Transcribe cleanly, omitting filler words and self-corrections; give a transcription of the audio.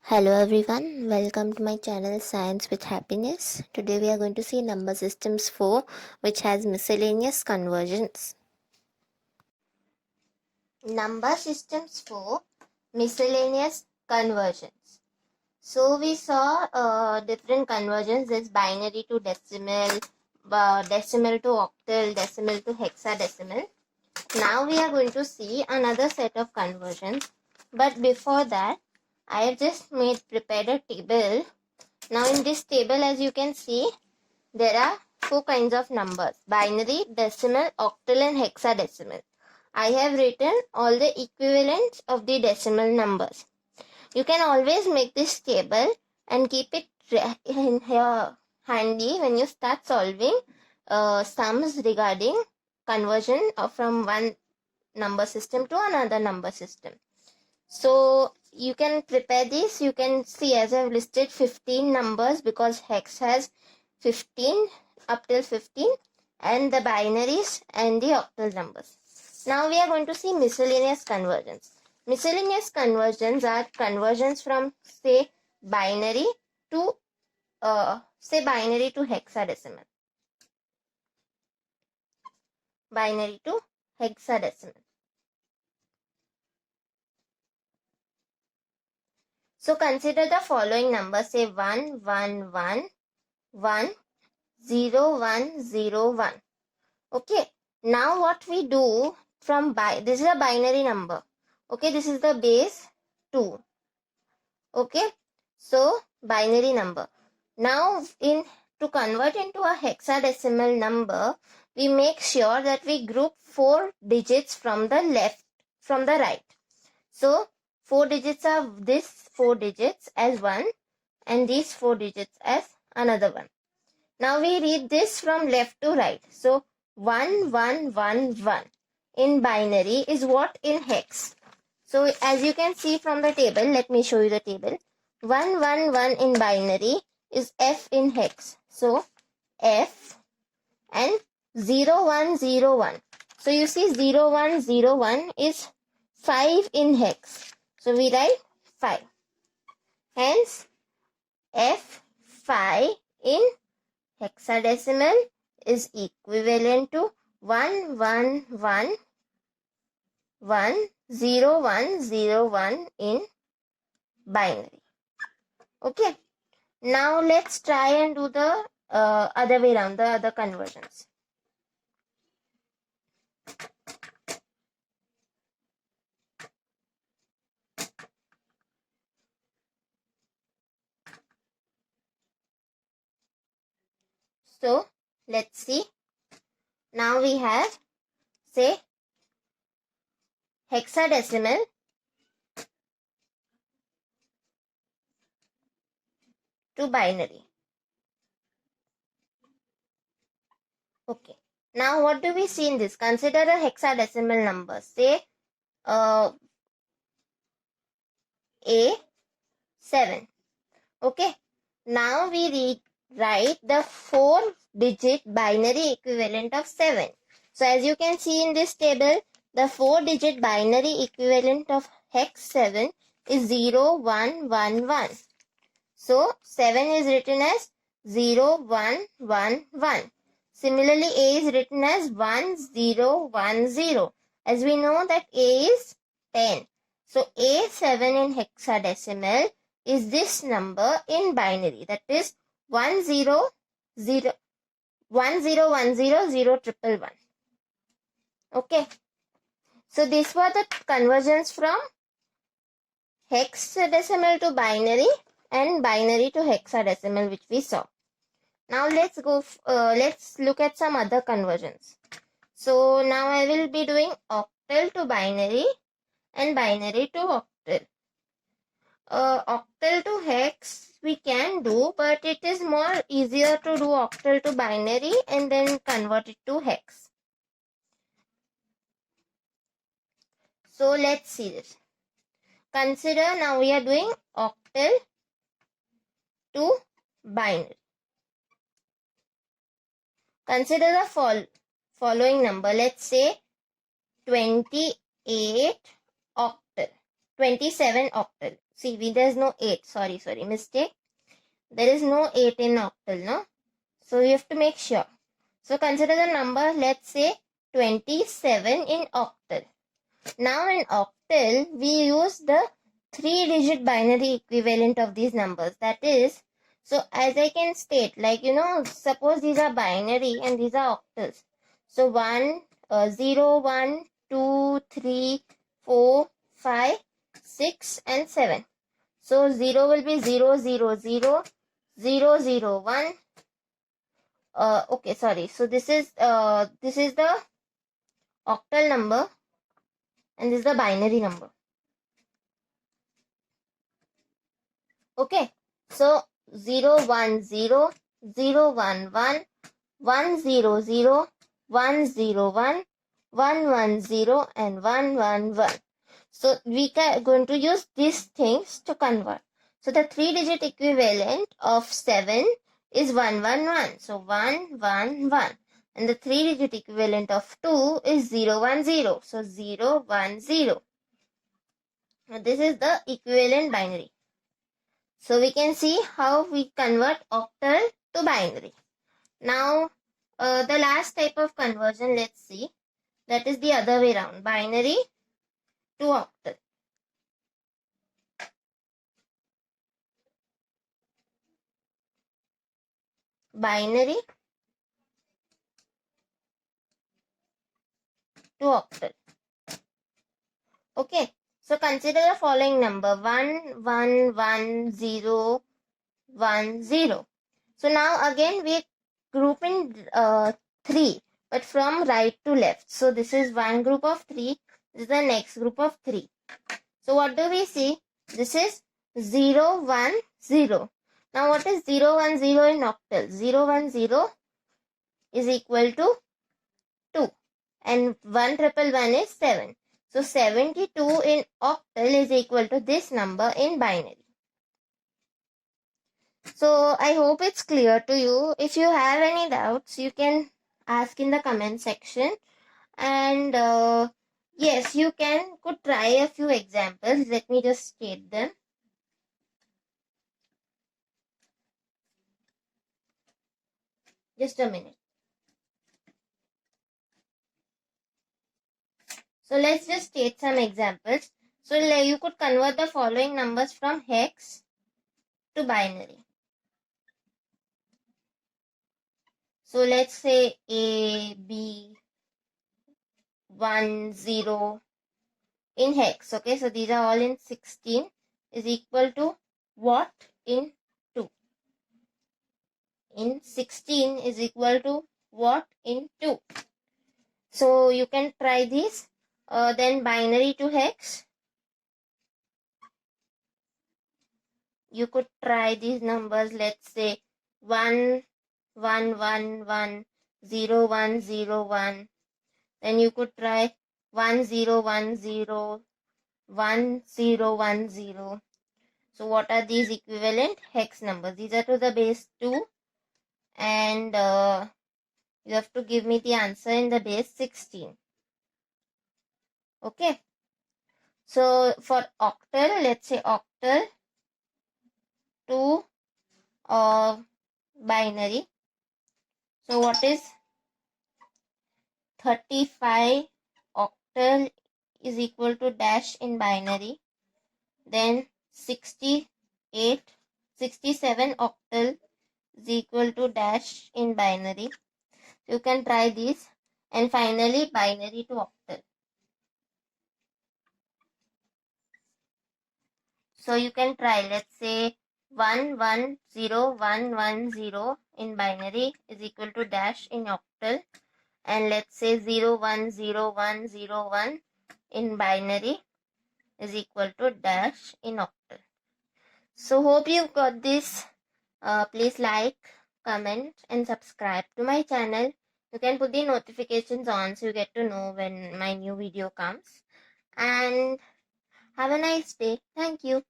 Hello everyone, welcome to my channel Science with Happiness. Today we are going to see number systems 4, which has miscellaneous conversions. Number systems 4, miscellaneous conversions. So we saw different conversions. There's binary to decimal, decimal to octal, decimal to hexadecimal. Now we are going to see another set of conversions. But before that, I have just prepared a table. Now in this table, as you can see, there are 4 kinds of numbers: binary, decimal, octal and hexadecimal. I have written all the equivalents of the decimal numbers. You can always make this table and keep it in here handy when you start solving sums regarding conversion from one number system to another number system. So you can prepare this. You can see, as I've listed 15 numbers because hex has 15 up till 15, and the binaries and the octal numbers. Now we are going to see miscellaneous conversions. Miscellaneous conversions are conversions from binary to binary to hexadecimal. Binary to hexadecimal. So consider the following numbers, say 1, 1, 1, 1, 0, 1, 0, 1. Okay. Now what we do from this is a binary number. Okay. This is the base 2. Okay. So binary number. Now to convert into a hexadecimal number, we make sure that we group 4 digits from the left, from the right. So 4 digits are this 4 digits as 1 and these 4 digits as another one. Now we read this from left to right. So 1, 1, 1, 1 in binary is what in hex. So as you can see from the table, let me show you the table. 1, 1, 1 in binary is F in hex. So F and 0, 1, 0, 1. So you see 0, 1, 0, 1 is 5 in hex. So we write 5. Hence F5 in hexadecimal is equivalent to 1, 1, 1, 1, 0, 1, 0, 1 in binary. Okay. Now let's try and do the other way around, the other conversions. So let's see. Now we have, say, hexadecimal to binary. Okay. Now what do we see in this? Consider a hexadecimal number. Say A7. Okay. Now we write the 4-digit binary equivalent of 7. So as you can see in this table, the 4-digit binary equivalent of hex 7 is 0, 1, 1, 1. So 7 is written as 0, 1, 1, 1. Similarly, A is written as 1, 0, 1, 0. As we know that A is 10. So A7 in hexadecimal is this number in binary, that is 1, 0, 0, 1, 0, 1, 0, 0, 1, 1. Okay. So these were the conversions from hexadecimal to binary and binary to hexadecimal which we saw. Now let's look at some other conversions. So now I will be doing octal to binary and binary to octal. Octal to hex we can do, but it is more easier to do octal to binary and then convert it to hex. So let's see this. Consider now we are doing octal to binary. Consider the following number. Let's say 28 octal, 27 octal. See, there's no 8. Sorry, mistake. There is no 8 in octal, no? So we have to make sure. So consider the number, let's say 27 in octal. Now in octal, we use the 3-digit binary equivalent of these numbers. That is, so as I can state, like, suppose these are binary and these are octals. So 0, 1, 2, 3, 4, 5, 6 and 7. So 0 will be 0, 0, 0, 0, 0, 1. Okay, sorry. So this is the octal number and this is the binary number. Okay, so 0, 1, 0, 0, 1, 1, 1, 0, 0, 1, 0, 1, 1, 1, 0 and 1, 1, 1. So we are going to use these things to convert. So the 3-digit equivalent of 7 is 1, 1, 1. So 1, 1, 1. And the 3-digit equivalent of 2 is 0, 1, 0. So 0, 1, 0. Now this is the equivalent binary. So we can see how we convert octal to binary. Now the last type of conversion, let's see. That is the other way around. Binary to octal. Binary to octal. Okay. So consider the following number 1, 1, 1, 0, 1, 0. So now again we group in 3, but from right to left. So this is one group of 3. This is the next group of 3. So what do we see? This is 0, 1, 0. Now what is 0, 1, 0 in octal? 0, 1, 0 is equal to 2. And 1, 1, 1, 1 is 7. So 72 in octal is equal to this number in binary. So I hope it's clear to you. If you have any doubts, you can ask in the comment section. And yes, you could try a few examples. Let me just state them. Just a minute. So let's just state some examples. So you could convert the following numbers from hex to binary. So let's say A, B, 1, 0 in hex. Okay, so these are all in 16 is equal to what in 2? In 16 is equal to what in 2? So you can try this. Then binary to hex. You could try these numbers. Let's say 1, 1, 1, 1, 0, 1, 0, 1. Then you could try 1, 0, 1, 0, 1, 0, 1, 0. So what are these equivalent hex numbers? These are to the base 2. And you have to give me the answer in the base 16. Okay. So for octal, let's say octal to binary. So what is 35 octal is equal to dash in binary. Then 67 octal is equal to dash in binary. You can try these. And finally binary to octal. So you can try, let's say 1, 1, 0, 1, 1, 0 in binary is equal to dash in octal. And let's say 0, 1, 0, 1, 0, 1 in binary is equal to dash in octal. So hope you got this. Please like, comment and subscribe to my channel. You can put the notifications on so you get to know when my new video comes. And have a nice day. Thank you.